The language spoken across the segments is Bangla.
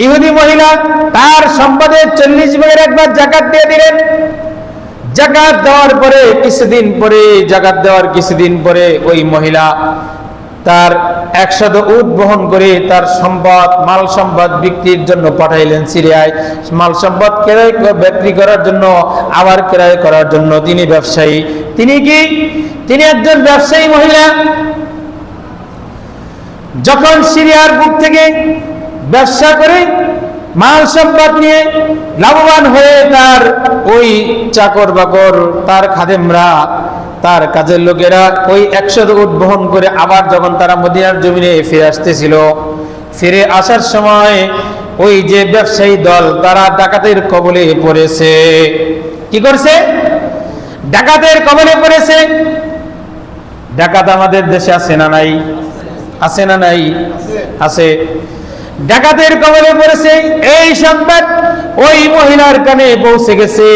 ইহুদি মহিলা তার সম্পদের 40 ভাগের 1 ভাগ যাকাত দিয়ে দিলেন। যাকাত দেওয়ার পরে কিছুদিন পরে ওই মহিলা তার 100 উট বহন করে তার মাল সম্পদ বিক্রির জন্য পাঠাইলেন সিরিয়ায়। মাল সম্পদ বিক্রি করার জন্য, আবার ক্রয় করার জন্য। তিনি ব্যবসায়ী। তিনি একজন ব্যবসায়ী মহিলা। যখন সিরিয়ার বুক থেকে ব্যবসা করে মাল সম্পদ নিয়ে লাভবান হয়ে তার ওই চাকর বাকর, তার খাদেমরা, তার কাজের লোকেরা ওই 100 উট বহন করে আবার যখন তারা মদিনার জমিনে ফিরে আসতেছিল, ফিরে আসার সময় ওই যে ব্যবসায়ী দল তারা ডাকাতের কবলে পড়েছে। কি করছে? ডাকাতের কবলে পড়েছে। ডাকাত আমাদের দেশে আছে না নাই? আছে না নাই? আছে। ডাকাতের কবলে পড়েছে। এই সংবাদ ওই মহিলার কানে পৌঁছে গেছে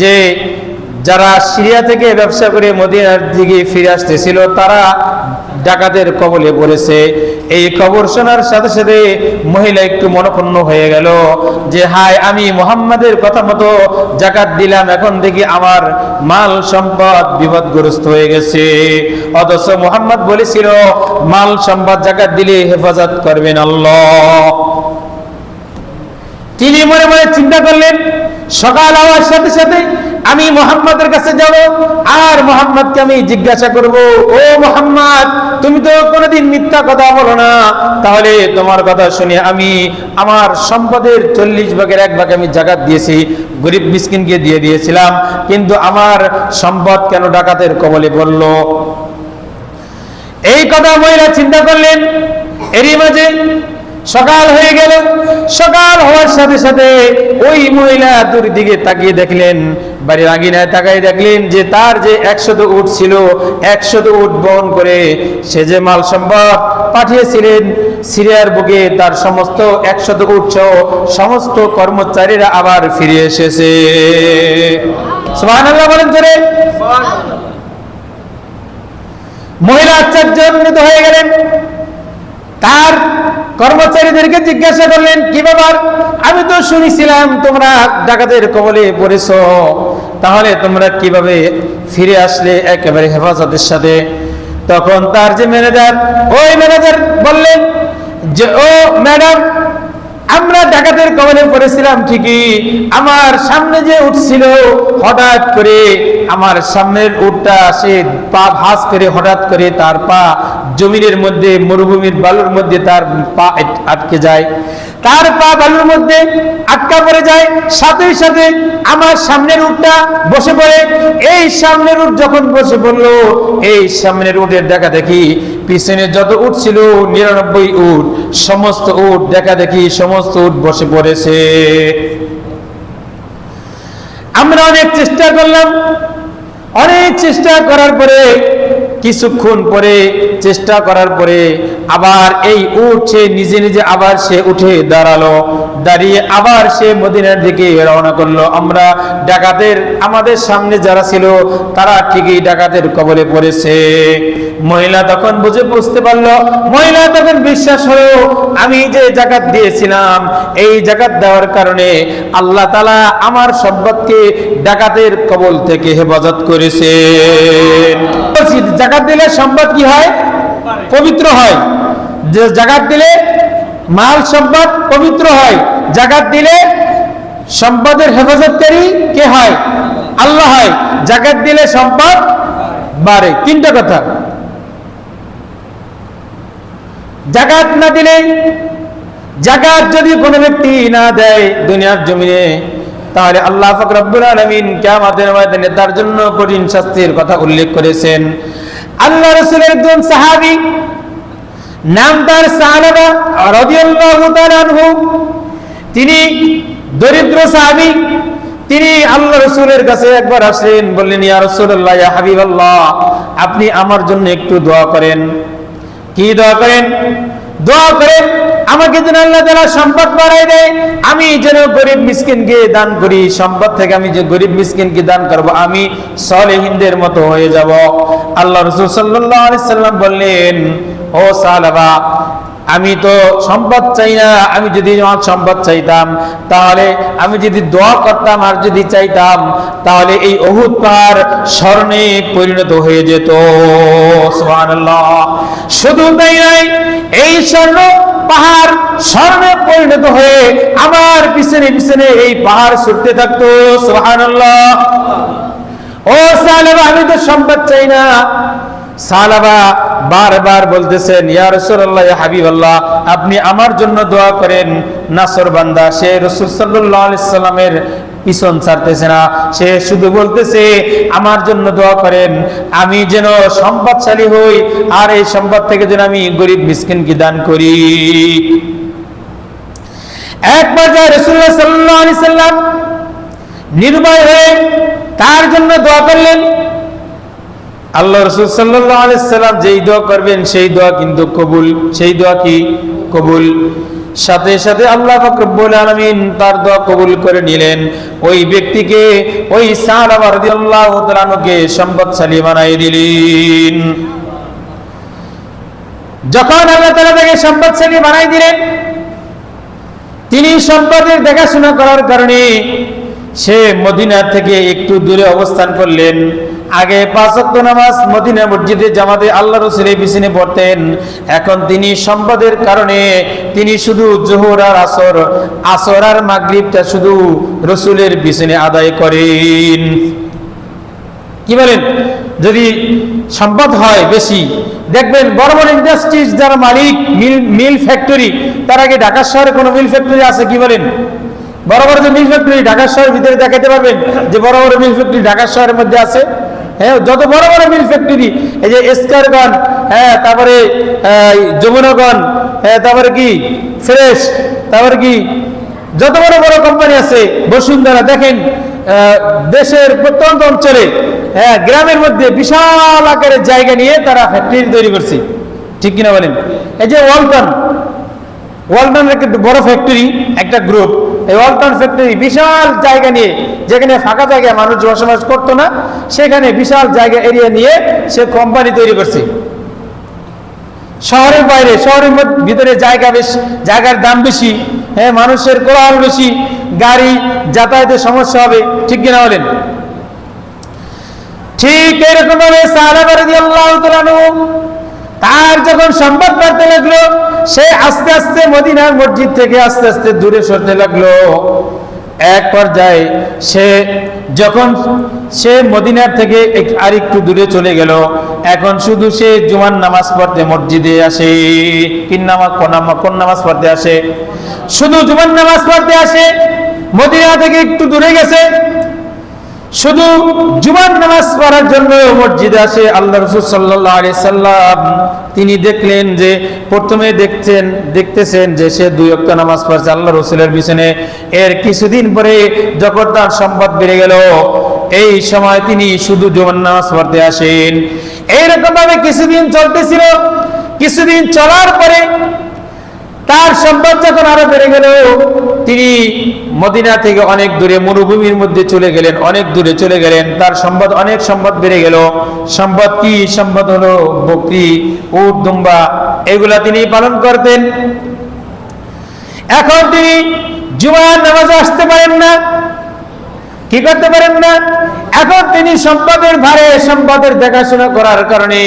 যে যারা সিরিয়া থেকে ব্যবসা করে মদিনার দিকে ফিরে আসতেছিল তারা ডাকাতের কবলে পড়েছে। এই খবর শোনার সাথে সাথে মহিলা একটু মনক্ষুণ্ণ হয়ে গেল যে হায়, আমি মুহাম্মাদের কথা মতো যাকাত দিলাম, এখন দেখি আমার মাল সম্পদ বিপদগ্রস্ত হয়ে গেছে। অথচ মুহাম্মদ বলেছিল মাল সম্পদ যাকাত দিলে হেফাজত করবেন আল্লাহ। তিনি মনে মনে চিন্তা করলেন, সকাল হওয়ার সাথে সাথে আমি মুহাম্মাদের কাছে যাব আর মুহাম্মাদকে আমি জিজ্ঞাসা করব, ও মুহাম্মদ, তুমি তো কোনোদিন মিথ্যা কথা বলো না, তাহলে তোমার কথা শুনে আমি আমার সম্পদের 40 ভাগের 1 ভাগ আমি যাকাত দিয়েছি, গরিব মিসকিনকে দিয়ে দিয়েছিলাম, কিন্তু আমার সম্পদ কেন ডাকাতের কবলে পড়ল? এই কথা মহিলা চিন্তা করলেন। এরই মাঝে সকাল হয়ে গেল। সকাল হওয়ার সাথে সাথে ওই মহিলা দূর দিকে তাকিয়ে দেখলেন, বাড়ির আঙিনায় তাকিয়ে দেখলেন যে তার যে 100 উট ছিল, 100 উট বহন করে সে যে মাল সম্পদ পাঠিয়েছিলেন সিরিয়ার বুকে, তার সমস্ত 100 উট সহ সমস্ত কর্মচারীরা আবার ফিরে এসেছে। সুবহানাল্লাহ বলেন জোরে। মহিলা আশ্চর্যান্বিত হয়ে গেলেন। তার কর্মচারীদেরকে জিজ্ঞাসা করলেন, কি ব্যাপার? আমি তো শুনেছিলাম তোমরা ডাকাতের কবলে পড়েছো, তাহলে তোমরা কিভাবে ফিরে আসলে একেবারে হেফাজতের সাথে? তখন তার যে ম্যানেজার, ওই ম্যানেজার বললেন যে, ও ম্যাডাম, আমরা ডাকাতের কবলে পড়েছিলাম ঠিকই, আমার সামনে যে উঠছিল হঠাৎ করে আমার সামনের উটটা সে পা ভাঁজ করে হঠাৎ করে তার পা জমিনের মধ্যে, মরুভূমির বালুর মধ্যে তার পা আটকে যায়, তার পা বালুর মধ্যে আটকা পড়ে যায়, সাথে সাথে আমার সামনের উটটা বসে পড়ে। এই সামনের উট যখন বসে পড়লো, এই সামনের উটের দেখা দেখি পিছনে যত উট ছিল 99 উট, সমস্ত উট দেখা দেখি সমস্ত উট বসে পড়েছে। আমরা অনেক চেষ্টা করলাম, অনেক চেষ্টা করার পরে, কিছুক্ষণ পরে চেষ্টা করার পরে আবার এই উট সে নিজে নিজে আবার সে উঠে দাঁড়ালো, দাঁড়িয়ে আবার সে মদিনার দিকে রওনা করলো। আমরা ডাকাতের, আমাদের সামনে যারা ছিল তারা ঠিকই ডাকাতের কবলে পড়েছে। মহিলা তখন বুঝতে পারলো, মহিলা তখন বিশ্বাস হলো, আমি যে যাকাত দিয়েছিলাম, এই যাকাত দেওয়ার কারণে আল্লাহ তাআলা আমার সম্পদকে ডাকাতের কবল থেকে হেফাজত করেছে। যাকাত দিলে সম্পদ কি হয়? পবিত্র হয়। যে যাকাত দিলে মাল সম্পদ পবিত্র হয়। যাকাত দিলে সম্পদের হেফাজতকারী কে হয়? আল্লাহ হয়। যাকাত দিলে সম্পদ বাড়ে। তিনটা কথা। যাকাত না দিলে, যাকাত যদি কোনো ব্যক্তি না দেয় দুনিয়ার জমিনে, তাহলে আল্লাহ পাক রব্বুল আলামিন কিয়ামতের ময়দানে তার জন্য কঠিন শাস্তির কথা উল্লেখ করেছেন। আল্লাহ রাসূলের একজন সাহাবী, নাম তার সালাবা রাদিয়াল্লাহু তাআলা আনহু, তিনি দরিদ্র সাহাবী। তিনি আল্লাহ রাসূলের কাছে একবার আসলেন, বললেন, ইয়া রাসূলুল্লাহ, ইয়া হাবিবাল্লাহ, আপনি আমার জন্য একটু দোয়া করেন। কি দোয়া করেন? দোয়া করেন আমাকে যেন আল্লাহ তাআলা সম্পদ বাড়ায় দেয়, আমি যেন গরিব মিসকিনকে দান করি, সম্পদ থেকে আমি যে গরিব মিসকিনকে দান করব, আমি সালেহিনদের মতো হয়ে যাব। আল্লাহ রাসূল সাল্লাল্লাহু আলাইহি সাল্লাম বললেন, ও সাহাবা, আমি তো সম্পদ চাই না, আমি যদি আমার সম্পদ চাইতাম, তাহলে আমি যদি দোয়া করতাম আর যদি চাইতাম, তাহলে এই উহুদ পাহাড় স্বর্ণে পরিণত হয়ে যেত। সুবহানাল্লাহ। শুধু তাই নয়, এই স্বর্ণ পাহাড় স্বর্ণে পরিণত হয়ে আমার পিছনে পিছনে এই পাহাড় ছুটতে থাকতো। সুবহানাল্লাহ। ও সালেবা, আমি তো সম্পদ চাই না। সালাবা বারবার বলতেছেন, ইয়া রাসূলুল্লাহ, ইয়া হাবিবাল্লাহ, আপনি আমার জন্য দোয়া করেন। নাসর বান্দা, সে রাসূল সাল্লাল্লাহু আলাইহি সাল্লামের পিছন ছাড়তেছে না, সে শুধু বলতেছে, আমার জন্য দোয়া করেন, আমি যেন সম্পদশালী হই, আর এই সম্পদ থেকে যেন আমি গরিব মিসকিনকে দান করি। এক পর্যায়ে রাসূলুল্লাহ সাল্লাল্লাহু আলাইহি সাল্লাম নির্ভয় হয়ে তার জন্য দোয়া করলেন। আল্লাহ রাসূল সাল্লাল্লাহু আলাইহি সাল্লাম যেই দোয়া করবেন সেই দোয়া কিন্তু কবুল। সেই দোয়া কি? কবুল। সাথে সাথে আল্লাহ পাক রব্বুল আলামিন তার দোয়া কবুল করে নিলেন। ওই ব্যক্তিকে, ওই সাহাবা রাদিয়াল্লাহু তাআলা আনহুকে সম্পদশালী বানাই দিলেন। যখন আল্লাহ তাআলা তাকে সম্পদশালী বানাই দিলেন, তিনি সম্পদের দেখাশোনা করার কারণে সে মদিনা থেকে একটু দূরে অবস্থান করলেন। আগে 5 ওয়াক্ত নামাজ মদিনা মসজিদে জামাতে আল্লাহ রাসূলের পিছনে পড়তেন। এখন তিনি সম্পদের কারণে তিনি শুধু যোহর আর আসর আর মাগরিবটা শুধু রাসূলের পিছনে আদায় করেন। কি বলেন? যদি সম্পদ হয় বেশি, দেখবেন বড় বড় ইন্ডাস্ট্রিজ যারা মালিক, মিল ফ্যাক্টরি, তার আগে ঢাকা শহরে কোনো মিল ফ্যাক্টরি আছে? কি বলেন? বড় বড় যে মিল ফ্যাক্টরি ঢাকা শহরের ভিতরে দেখাতে পারবেন যে বড় বড় মিল ফ্যাক্টরি ঢাকা শহরের মধ্যে আছে? হ্যাঁ, যত বড় বড় মিল ফ্যাক্টরি, এই যে এসকারগন, হ্যাঁ, তারপরে যমুনাগন, হ্যাঁ, তারপরে কি ফ্রেশ, তারপরে কি যত বড় বড় কোম্পানি আছে, বসুন্ধরা, দেখেন দেশের প্রত্যন্ত অঞ্চলে, হ্যাঁ, গ্রামের মধ্যে বিশাল আকারের জায়গা নিয়ে তারা ফ্যাক্টরি তৈরি করছে। ঠিক কিনা বলেন? এই যে ওয়ালটন একটা বড় ফ্যাক্টরি, একটা গ্রুপ, এই ওয়ালটন ফ্যাক্টরি বিশাল জায়গা নিয়ে, যেখানে ফাঁকা জায়গা মানুষ বসবাস করতো না, সেখানে বিশাল জায়গা এরিয়া নিয়ে সে কোম্পানি তৈরি করছে। শহরের বাইরে, শহরের ভিতরে জায়গা বেশি, জায়গার দাম বেশি, হ্যাঁ, মানুষের কোলাহল বেশি, গাড়ি যাতায়াতের সমস্যা হবে। ঠিক কিনা বলেন? ঠিক এরকম ভাবে সাহাবা রাদিয়াল্লাহু তাআলা আনহু তার যখন সম্পদ বাড়তে লাগলো, সে আস্তে আস্তে মদিনার মসজিদ থেকে আস্তে আস্তে দূরে সরতে লাগলো। এক পর্যায়ে সে মদিনার থেকে আরেকটু দূরে চলে গেল। এখন শুধু সে জুমার নামাজ পড়তে মসজিদে আসে। কোন নামাজ পড়তে আসে? শুধু জুমার নামাজ পড়তে আসে। মদিনা থেকে একটু দূরে গেছে, শুধু জুমার নামাজ পড়ার জন্য মসজিদে আসে। আল্লাহ রাসূল সাল্লাল্লাহু আলাইহি সাল্লাম তিনি দেখলেন যে প্রথমে দেখতেছেন যে সে 2 ওয়াক্ত নামাজ পড়ছে আল্লাহ রাসূলের পিছনে। এর কিছুদিন পরে যখন তার সম্পদ বেড়ে গেল, এই সময় তিনি শুধু জুমার নামাজ পড়তে আসেন। এইরকম ভাবে কিছুদিন চলতেছিল। কিছুদিন চলার পরে তার সম্পদ যখন আরো বেড়ে গেল, তিনি মদিনা থেকে অনেক দূরে মরুভূমির মধ্যে চলে গেলেন, অনেক দূরে চলে গেলেন। তার অনেক সম্পদ বেড়ে গেল। সম্পদ কি? সম্পদ হলো বকরি, উট, দুম্বা, এগুলা তিনি পালন করতেন। এখন তিনি জুমার নামাজে আসতে পারেন না। কি করতে পারেন না? এখন তিনি সম্পদের ভারে, সম্পদের দেখাশোনা করার কারণে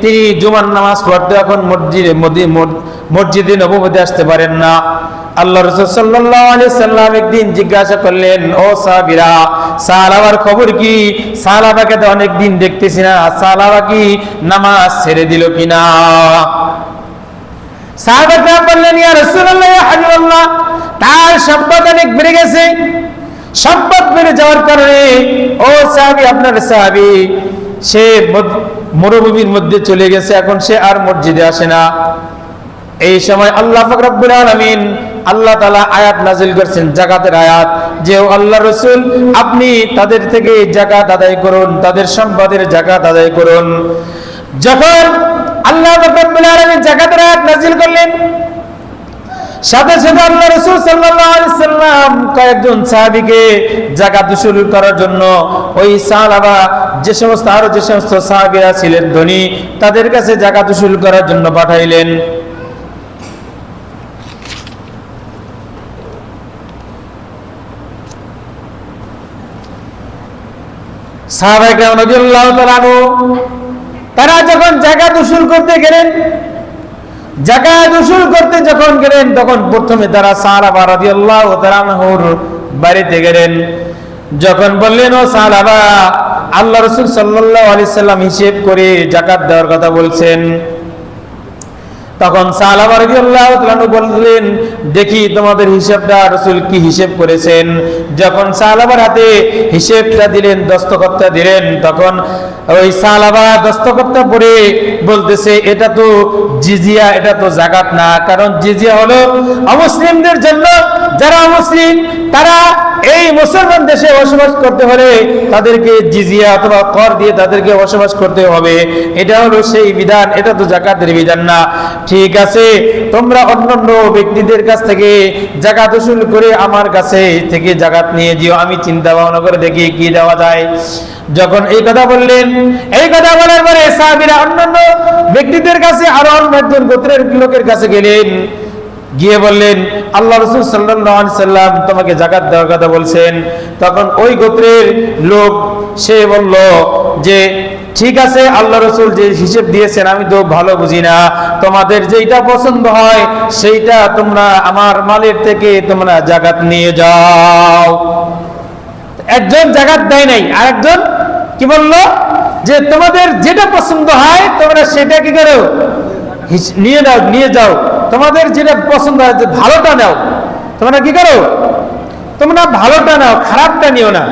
তিনি জুমার নামাজ পড়তে এখন মসজিদে নববীতে আসতে পারেন না। আল্লাহ রাসূল সাল্লাল্লাহু আলাইহি সাল্লাম একদিন জিজ্ঞাসা করলেন, ও সাহাবীরা, সাহাবার খবর কি? সাহাবাকে তো অনেকদিন দেখতেছি না, সাহাবা কি নামাজ ছেড়ে দিল কিনা? সাহাবারা বললেন, ইয়া রাসূলুল্লাহ, ইয়া হাবিবাল্লাহ, তার সম্পদ অনেক বেড়ে গেছে। সম্পদ বেড়ে যাওয়ার কারণে, ও সাহাবী, আপনার সাহাবী, সে মরুভূমির মধ্যে চলে গেছে, এখন সে আর মসজিদে আসে না। এই সময় আল্লাহ পাক রব্বুল আলামিন, আল্লাহ তাআলা আয়াত নাযিল করেছেন, যাকাতের আয়াত, যে আল্লাহ রাসূল, আপনি তাদের থেকে যাকাত আদায় করুন, তাদের সম্পদের যাকাত আদায় করুন। যখন আল্লাহ পাক রব্বুল আলামিন যাকাতের আয়াত নাযিল করলেন, সাথে সাথে আল্লাহ রাসূল সাল্লাল্লাহু আলাইহি সাল্লাম কয়েকজন সাহাবীকে যাকাত উসুল করার জন্য, ওই সাহাবা যে সমস্ত সাহাবীরা ছিলেন ধনী, তাদের কাছে যাকাত উসুল করার জন্য পাঠাইলেন। সাহাবায়ে কেরাম রাদিয়াল্লাহু তাআলা আনহু তারা যখন যাকাত উসুল করতে গেলেন, যাকাত উসুল করতে যখন গেলেন, তখন প্রথমে তারা সাহাবা রাদিয়াল্লাহু তাআলা আনহুর বাড়িতে গেলেন। যখন বললেন, ও সাহাবা, আল্লাহ রাসূল সাল্লাল্লাহু আলাইহি সাল্লাম হিসাব করে যাকাত দেওয়ার কথা বলছেন। তখন সাহাবা রাদিয়াল্লাহু তাআলা আনহু বললেন, দেখি তোমাদের হিসাবটা রাসূল কি হিসাব করেছেন। যখন সাহাবার হাতে হিসাবটা দিলেন, দস্তখতটা দিলেন, তখন ওই সাহাবা দস্তখতটা পড়ে বলতেছে, এটা তো জিজিয়া, এটা তো যাকাত না। কারণ জিজিয়া হলো অমুসলিমদের জন্য, যারা মুসলিম তারা এই মুসলমান দেশে বসবাস করতে হলে তাদেরকে জিজিয়া অথবা কর দিয়ে তাদেরকে বসবাস করতে হবে। এটা হলো সেই বিধান, এটা তো যাকাতের বিধান না। ঠিক আছে, তোমরা অন্যান্য ব্যক্তিদের কাছ থেকে যাকাত উসুল করে আমার কাছে থেকে যাকাত নিয়ে যেও, আমি চিন্তা ভাবনা করে দেখি কি দেওয়া যায়। যখন এই কথা বললেন, এই কথা বলার পরে সাহাবীরা অন্যান্য ব্যক্তিদের কাছে, আরো অন্য একজন গোত্রের লোকের কাছে গেলেন, গিয়ে বললেন, আল্লাহ রাসূল সাল্লাল্লাহু আলাইহি সাল্লাম তোমাকে যাকাত দেওয়ার কথা বলছেন। তখন ওই গোত্রের লোক সে বলল যে, ঠিক আছে, আল্লাহ রাসূল যে হিসাব দিয়েছেন আমি তো ভালো বুঝি না, তোমাদের যেটা পছন্দ হয় সেইটা তোমরা আমার মালের থেকে তোমরা যাকাত নিয়ে যাও। একজন যাকাত দেয় নাই, আরেকজন কি বললো যে তোমাদের যেটা পছন্দ হয় তোমরা সেটা কি করো, নিয়ে নাও, নিয়ে যাও। তোমাদের যেটা পছন্দ হয়, ভালোটা নাও, তোমরা কি করো, তোমরা ভালোটা নাও, খারাপটা নিও না।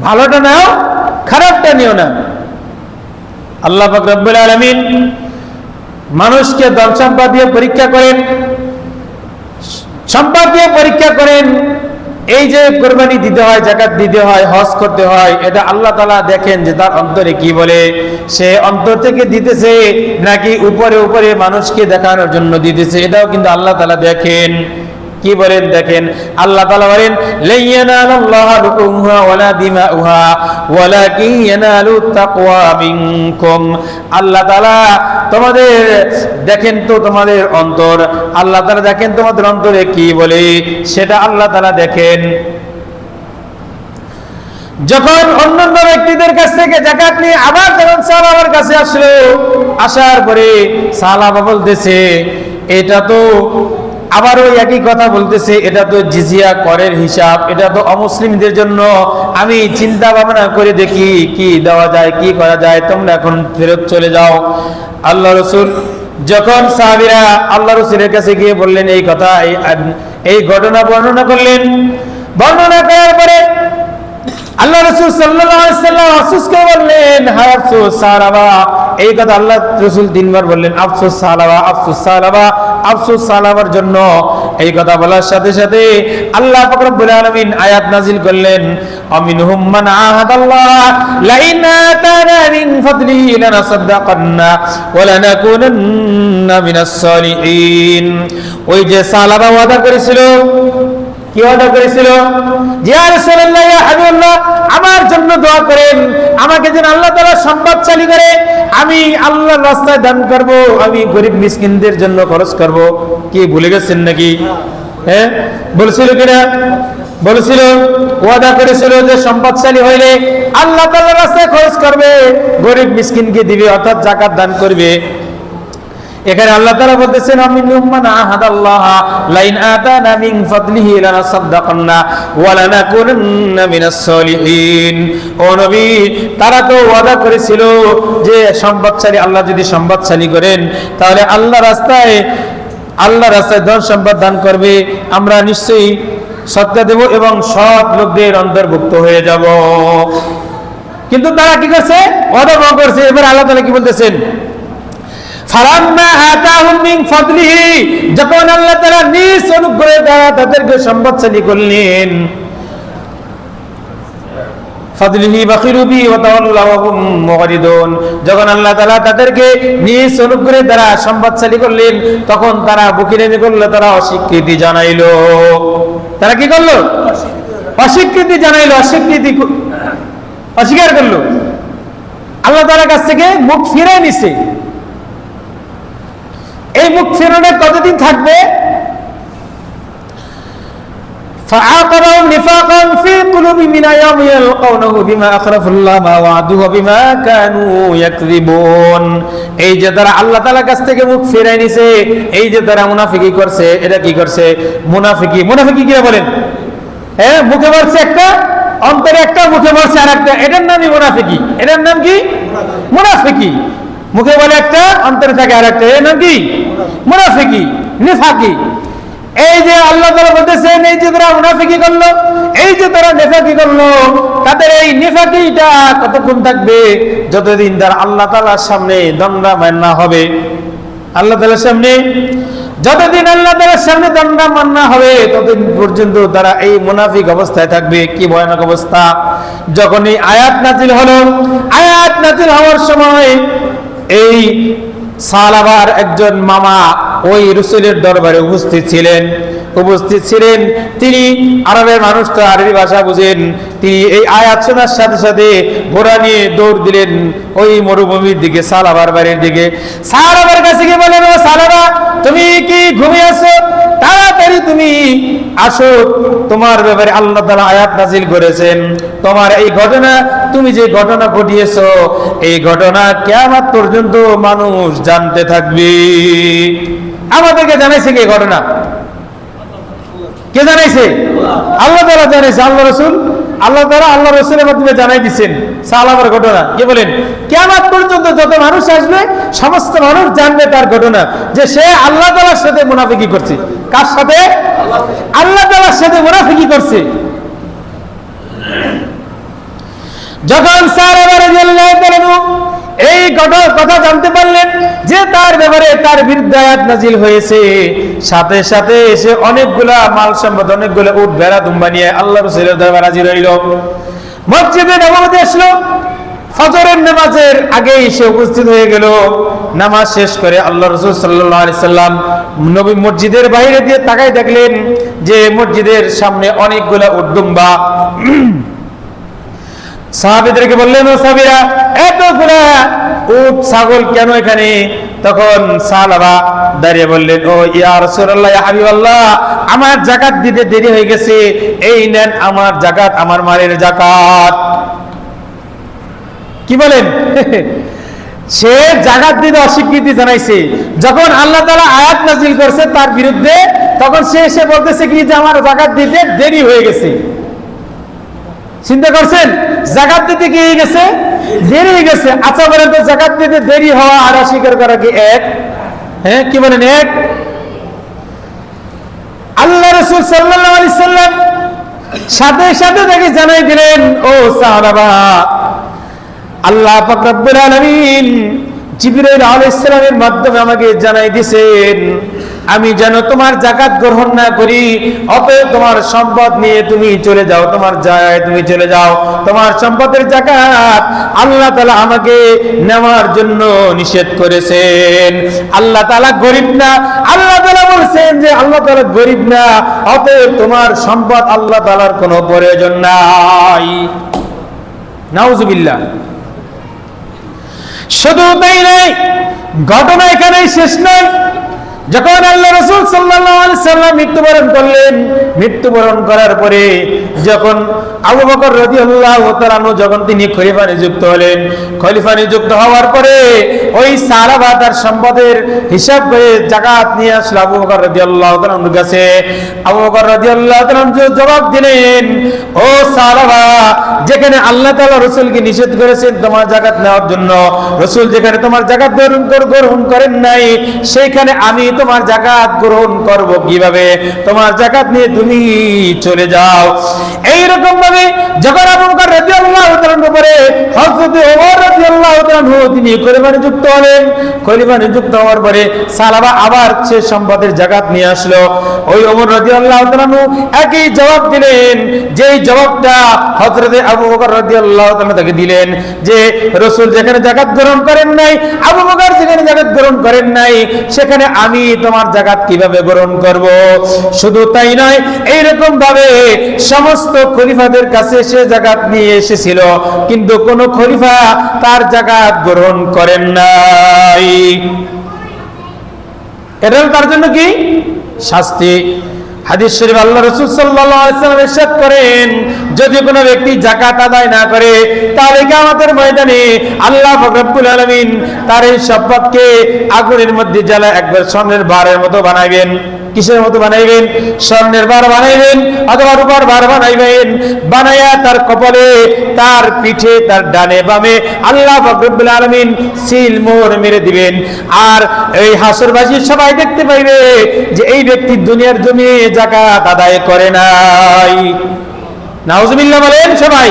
ভালোটা নাও, খারাপটা নিও না। আল্লাহ পাক রব্বুল আলামিন মানুষকে ধন সম্পদ দিয়ে পরীক্ষা করেন, সম্পদ দিয়ে পরীক্ষা করেন। এই যে কোরবানি দিতে হয়, যাকাত দিতে হয়, হজ করতে হয়, এটা আল্লাহ তাআলা দেখেন যে তার অন্তরে কি বলে, সে অন্তর থেকে দিতেছে নাকি উপরে উপরে মানুষকে দেখানোর জন্য দিতেছে, এটাও কিন্তু আল্লাহ তাআলা দেখেন। কি বলেন দেখেন, আল্লাহ তাআলা বলেন, লাইয়ানালাল্লাহু লুহুমুহা ওয়ালা দিমাউহা ওয়ালাকিন ইয়ানালুত তাকওয়া মিনকুম। আল্লাহ তাআলা তোমাদের দেখেন তো তোমাদের অন্তর, আল্লাহ তাআলা দেখেন তোমাদের অন্তরে কি বলে, সেটা আল্লাহ তাআলা দেখেন। যখন অন্যান্য ব্যক্তিদের কাছ থেকে যাকাত নিয়ে আবার যখন সাহাবার কাছে আসলো, আসার পরে সাহাবা বলতেছে, এটা তো আবার ওই একই কথা বলতেছে, এটা তো জিজিয়া করের হিসাব, এটা তো অমুসলিমদের জন্য, আমি চিন্তা ভাবনা করে দেখি কি দেওয়া যায়, কি করা যায়, তোমরা এখন ফেরত চলে যাও। আল্লাহ রাসূল যখন সাহাবীরা আল্লাহ রাসূলের কাছে গিয়ে বললেন এই কথা, এই ঘটনা বর্ণনা করলেন, বর্ণনা করার পরে আল্লাহ রাসূল সাল্লাল্লাহু আলাইহি সাল্লাম আফসোস করে বললেন, হায় আফসোস সাহাবা। এই কথা আল্লাহ রাসূল তিনবার বললেন, আফসোস সাহাবা, আফসোস সাহাবা, আফসোস সাহাবার জন্য। এই কথা বলার সাথে সাথে আল্লাহ পাক রব্বুল আলামিন আয়াত নাযিল করলেন, আমিনহুম মান আহাদাল্লাহ লাইন আতানা মিন ফাদলিহি লানাসাদদাকান্না ওয়া লানাকুনান্না মিনাস সালিহিন। ওই যে সাহাবা ওয়াদা করেছিল, কি ওয়াদা করেছিল, ইয়া রাসূলুল্লাহ, ইয়া হাবিবাল্লাহ, আমার জন্য দোয়া করেন, আমাকে যেন আল্লাহ তাআলা সম্পদশালী করে, আমি আল্লাহর রাস্তায় দান করব, আমি গরিব মিসকিনদের জন্য খরচ করব। কি ভুলে গেছেন নাকি? হ্যাঁ, বলেছিল কিনা? বলেছিল, ওয়াদা করেছিল যে সম্পদশালী হইলে আল্লাহ তাআলার রাস্তায় খরচ করবে, গরিব মিসকিনকে দিবে, অর্থাৎ যাকাত দান করবে। এখানে আল্লাহ তাআলা বলতেছেন, আমিনহুম মান আহাদাল্লাহ লাইন আতানা মিন ফাদলিহি লানাসাদদাকান্না ওয়া লানাকুনান্না মিনাস সালিহিন। ও নবী, তারা তো ওয়াদা করেছিল যে সম্পদশালী, আল্লাহ যদি সম্পদশালী করেন তাহলে আল্লাহ রাস্তায় ধন সম্পদ দান করবে, আমরা নিশ্চয়ই সদকা দেব এবং সৎ লোকদের অন্তর্ভুক্ত হয়ে যাব। কিন্তু তারা কি করছে? ওয়াদা ভঙ্গ করছে। এবার আল্লাহ তাআলা কি বলতেছেন, ফালাম্মা আতাহুম মিন ফাদলিহি, যখন আল্লাহ তাআলা নিজ অনুগ্রহে তাদেরকে সম্পদশালী করলেন, ফাদলিহি বাখিলু বি ওয়া তাওয়াল্লাউ ওয়া হুম মুগরিদুন, যখন আল্লাহ তাআলা তাদেরকে নিজ অনুগ্রহে দ্বারা সম্পদশালী করলেন, তখন তারা বুকিরামি করলো, তারা অস্বীকৃতি জানাইলো। তারা কি করলো? অস্বীকৃতি জানাইলো, অস্বীকার করলো, আল্লাহ তাআলার কাছ থেকে মুখ ফিরে নিছে। এই মুখ ফেরানোর কতদিন থাকবে? فعاقبهم نفاقا في قلوبهم إلى يوم يلقونه بما أخلفوا الله ما وعدوه وبما كانوا يكذبون। এই যে তারা আল্লাহ তাআলার কাছ থেকে মুখ ফিরাই নিছে, এই যে তারা মুনাফিকি করছে, এটা কি করছে? মুনাফিকি কি বলেন? মুখে বলছে একটা, অন্তরে একটা, মুখে বলছে আরেকটা, এটার নামই মুনাফিকি। এটার নাম কি? মুনাফিকি। মুখে বলে একটা, অন্তরে থাকে আরেকটা, এর নাম কি? মুনাফিকি, নিফাকি। এই যে আল্লাহ তাআলা বলতেছেন, এই যে তারা মুনাফিকি করলো, এই যে তারা নিফাকি করলো, তাদের এই নিফাকিটা কতক্ষণ থাকবে? যতদিন তারা আল্লাহ তাআলার সামনে দণ্ডায়মান না হবে। আল্লাহ তাআলার সামনে যতদিন আল্লাহ তাআলার সামনে দণ্ডায়মান না হবে, ততদিন পর্যন্ত তারা এই মুনাফিক অবস্থায় থাকবে। কি ভয়ানক অবস্থা! যখন এই আয়াত নাজিল হলো, আয়াত নাজিল হওয়ার সময় এই সালাবার একজন মামা ওই রাসূলের দরবারে উপস্থিত ছিলেন। তিনি আরবের মানুষ, তো আরবি ভাষা বুঝেন। তিনি এই আয়াত শোনার সাথে সাথে ঘোড়া নিয়ে দৌড় দিলেন ওই মরুভূমির দিকে, সালাবার বাড়ির দিকে। সালাবার কাছে গিয়ে বলেন, ও সালাবা, তুমি কি ঘুমিয়ে আছো? তাড়াতাড়ি তুমি আসো, তোমার ব্যাপারে আল্লাহ তাআলা আয়াত নাজিল করেছেন। তোমার এই ঘটনা, তুমি যে ঘটনা ঘটিয়েছো, এই ঘটনা কিয়ামত পর্যন্ত মানুষ জানতে থাকবে। আমাদেরকে জানাইছে কে ঘটনা? কে জানাইছে? আল্লাহ তাআলা জানাইছে। আল্লাহ তাআলা আল্লাহ রাসূলের মাধ্যমে জানাই দিয়েছেন সালাবার ঘটনা। কি বলেন? কিয়ামত পর্যন্ত যত মানুষ আসবে, সমস্ত মানুষ জানবে তার ঘটনা, যে সে আল্লাহ তাআলার সাথে মুনাফিকি করছে। কার সাথে? আল্লাহ তাআলার সাথে মুনাফিকি করছে। যখন সালাবা রাদিয়াল্লাহু তাআলা এই কথা জানতে পারলেন যে তার ব্যাপারে, তার বিরুদ্ধে আয়াত নাজিল হয়েছে, সাথে সাথে এসে অনেকগুলা মাল সম্পদ, অনেকগুলা উট ভেড়া দুম্বা নিয়ে আল্লাহ রাসূলের দরবারে হাজির হইল। মসজিদে নববীতে আসলো, ফজরের নামাজের আগে এসে উপস্থিত হয়ে গেল। নামাজ শেষ করে আল্লাহ রাসূল সাল্লাল্লাহু আলাইহি সাল্লাম নবী মসজিদের বাইরে দিয়ে তাকায় দেখলেন যে মসজিদের সামনে অনেকগুলা উট দুম্বা। সাহাবীদেরকে বললেন, ও সাহাবীরা, এতগুলা উট ছাগল কেন এখানে? তখন সাহাবা দাঁড়িয়ে বললেন, ও ইয়া রাসূলুল্লাহ, ইয়া হাবিবাল্লাহ, আমার যাকাত দিতে দেরি হয়ে গেছে, এই নেন আমার যাকাত, আমার মালের যাকাত। কি বলেন? সে যাকাত দিতে অস্বীকৃতি জানাইছে। যখন আল্লাহ তাআলা আয়াত নাজিল করছে তার বিরুদ্ধে, তখন সে এসে বলতেছে কি যে আমার যাকাত দিতে দেরি হয়ে গেছে। চিন্তা করছেন? যাকাত দিতে কি হয়ে গেছে? দেরি হয়ে গেছে। আচ্ছা বলেন তো, যাকাত দিতে দেরি হওয়া আর অস্বীকার করা কি এক? কি বলেন? এক? আল্লাহ রাসূল সাল্লাল্লাহু আলাইহি সাল্লাম সাথে সাথে তাকে জানাই দিলেন, ও সাহাবা, আল্লাহ পাক রব্বুল আলামিন জিবরাইল আলাইহিস সালামের মাধ্যমে আমাকে জানাই দিয়েছেন, আমি যেন তোমার যাকাত গ্রহণ না করি। অতএব তোমার সম্পদ নিয়ে তুমি চলে যাও, তোমার জায়গায় তুমি চলে যাও। তোমার সম্পদের যাকাত আল্লাহ তাআলা আমাকে নেওয়ার জন্য নিষেধ করেছেন। আল্লাহ তাআলা গরীব না। আল্লাহ তাআলা বলছেন যে আল্লাহ তাআলা গরীব না, অতএব তোমার সম্পদ আল্লাহ তাআলার কোনো প্রয়োজন নাই। নাউজুবিল্লাহ। শুধু তাই নয়, ঘটনা এখানেই শেষ নয়। যখন আল্লাহ রাসূল সাল্লাল্লাহু আলাইহি সাল্লাম মৃত্যুবরণ করলেন, মৃত্যুবরণ করার পরে যখন আবু বকর রাদিয়াল্লাহু তাআলা আনহু যখন তিনি খলিফা নিযুক্ত হলেন, খলিফা নিযুক্ত হওয়ার পরে ওই সাহাবা তার সম্পদের হিসাব করে যাকাত নিয়ে আসলো আবু বকর রাদিয়াল্লাহু তাআলা আনহুর কাছে। আবু বকর রাদিয়াল্লাহু তাআলা আনহু জবাব দিলেন, ও সাহাবা, যেখানে আল্লাহ তাআলা রাসূলকে নিষেধ করেছেন তোমার যাকাত নেওয়ার জন্য, রাসূল যেখানে তোমার যাকাত গ্রহণ করেন নাই, সেইখানে আমি তোমার যাকাত গ্রহণ করব কিভাবে? তোমার যাকাত নিয়ে তুমি চলে যাও। এই রকম ভাবে যখন আবু বকর রাদিয়াল্লাহু তাআলার উপরে হযরত ওমর রাদিয়াল্লাহু তাআলা তিনি খলিফা নিযুক্ত হলেন, খলিফা নিযুক্ত হওয়ার পরে সাহাবা আবার সে সম্পদের যাকাত নিয়ে আসলো। ওই ওমর রাদিয়াল্লাহু তাআলা একই জবাব দিলেন, যেই জবাবটা হযরত আবু বকর রাদিয়াল্লাহু তাআলা তাকে দিলেন, যে রাসূল যেখানে যাকাত গ্রহণ করেন নাই, আবু বকর যেখানে যাকাত গ্রহণ করেন নাই, সেখানে আমি তোমার যাকাত কিভাবে গ্রহণ করব? শুধু তাই নয়, এইরকম ভাবে সমস্ত খলিফাদের কাছে সে যাকাত নিয়ে এসেছিল, কিন্তু কোন খলিফা তার যাকাত গ্রহণ করেন নাই। এটা তার জন্য কি শাস্তি। হাদিস শরীফ আল্লাহ রাসূল সাল্লাল্লাহু আলাইহি ওয়াসাল্লাম ইরশাদ করেন, যদি কোনো ব্যক্তি যাকাত আদায় না করে তাহলে কিয়ামতের ময়দানে আল্লাহ রব্বুল আলামিন তার এই সম্পদকে আগুনের মধ্যে জ্বালায় একবার স্বর্ণের বারের মতো বানাইবেন। কিসের মতো বানাইবেন? স্বর্ণের বার বানাইবেন অথবা রূপার বার বানাইবেন। বানায়া তার কপালে, তার পিঠে, তার ডানে বামে আল্লাহ রব্বুল আলামিন সিল মোহর মেরে দিবেন। আর এই হাসরবাসী সবাই দেখতে পাইবে যে এই ব্যক্তি দুনিয়ার জমিনে যাকাত আদায় করে নাই। নাউজুবিল্লাহ বলেন সবাই।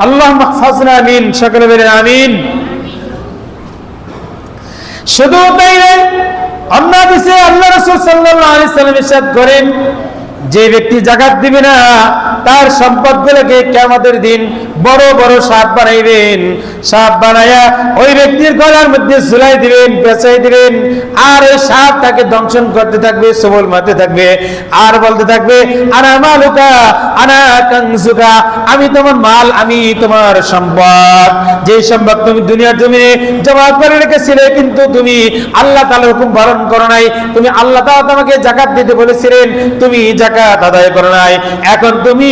আল্লাহুম্মা ইহফাজনা আমিন। সকলে বলেন আমিন। শুধু তাই নয়, অন্য হাদিসে আল্লাহ রাসূল সাল্লাল্লাহু আলাইহি ওয়াসাল্লাম ইরশাদ করেন, যে ব্যক্তি যাকাত দিবে না তার সম্পদগুলোকে কিয়ামতের দিন বড় বড় সাপ বানাইবেন। সাপ বানায়া ওই ব্যক্তির গলার মধ্যে ঝুলাই দিবেন, পেঁচাই দিবেন। আর ওই সাপ তাকে দংশন করতে থাকবে, সবল মারতে থাকবে, আর বলতে থাকবে আনা মালুকা আনা কানজুকা, আমি তোমার মাল, আমি তোমার সম্পদ। যে সম্পদ তুমি দুনিয়ার জমিনে জমা করে রেখেছিলে, কিন্তু তুমি আল্লাহ তাআলার হুকুম পালন করো নাই। তুমি আল্লাহ তাআলা তোমাকে যাকাত দিতে বলেছিলেন, তুমি যাকাত আদায় করো নাই। এখন তুমি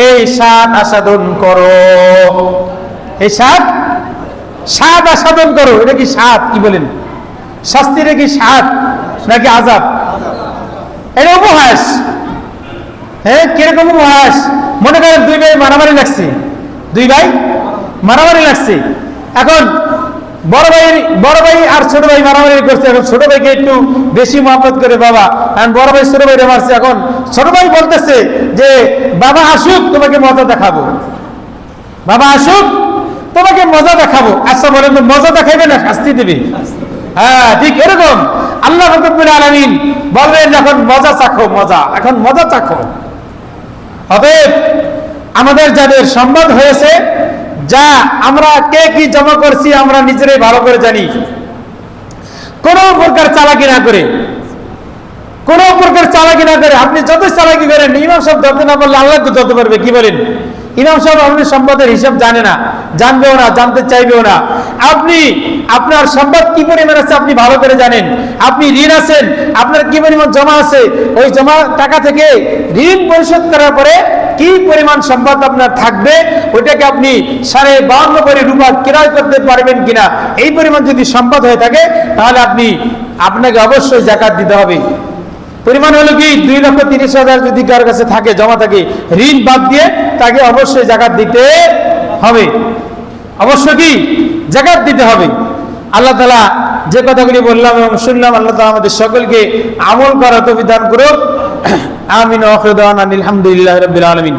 এই সাত আসাদন করো, এই সাত আসাদন করো। এটা কি সাত? কি বলেন? শাস্তিটা কি সাত নাকি আযাব? এটা উপহাস। হ্যাঁ, কিরকম উপহাস? মনে করেন দুই ভাই মারামারি লাগছে, দুই ভাই মারামারি লাগছে। এখন বড় ভাই আর ছোট ভাই মারামারি করছে। এখন ছোট ভাইকে একটু বেশি মহব্বত করে বাবা, কারণ বড় ভাই ছোট ভাইরে মারছে। এখন ছোট ভাই বলতেছে যে বাবা আসুক তোমাকে মজা দেখাবো, বাবা আসুক তোমাকে মজা দেখাবো। আচ্ছা বলেন তো, মজা দেখাইবে না শাস্তি দিবে? হ্যাঁ, ঠিক এরকম আল্লাহ রাব্বুল আলামিন বলবেন যখন মজা চাখো, মজা, এখন মজা চাখো। অতএব আমাদের যাদের সম্পদ হয়েছে, যা আমরা কে কি জমা করছি আমরা নিজেরাই ভালো করে জানি। কোন প্রকার চালাকি না করে, কোন প্রকার চালাকি না করে, আপনি যত চালাকি করেন ইমাম সাহেব ধরতে না পারলে আল্লাহ ধরতে পারবে। কি বলেন? ইমাম সাহেব আপনি সম্পদের হিসাব জানে না, জানবেও না, জানতে চাইবেও না। আপনি আপনার সম্পদ কি পরিমাণ আছে আপনি ভালো করে জানেন। আপনি ঋণ আছেন, আপনার কি পরিমাণ জমা আছে, ওই জমা টাকা থেকে ঋণ পরিশোধ করার পরে কি পরিমাণ সম্পদ আপনার থাকবে, ওইটাকে আপনি 52.5 কোটি রূপা ক্রয় করতে পারবেন কিনা, এই পরিমাণ যদি সম্পদ হয়ে থাকে তাহলে আপনাকে অবশ্যই যাকাত দিতে হবে। পরিমাণ হলো কি 2,30,000 যদি কার কাছে থাকে, জমা থাকে, ঋণ বাদ দিয়ে তাকে অবশ্যই যাকাত দিতে হবে। অবশ্যই কি যাকাত দিতে হবে। আল্লাহ তাআলা যে কথাগুলি বললাম এবং শুনলাম, আল্লাহ তাআলা আমাদের সকলকে আমল করার তৌফিক দান করুক। আমিন। ওয়া আখিরু দাওয়ানা আলহামদুলিল্লাহি রাব্বিল আলামিন।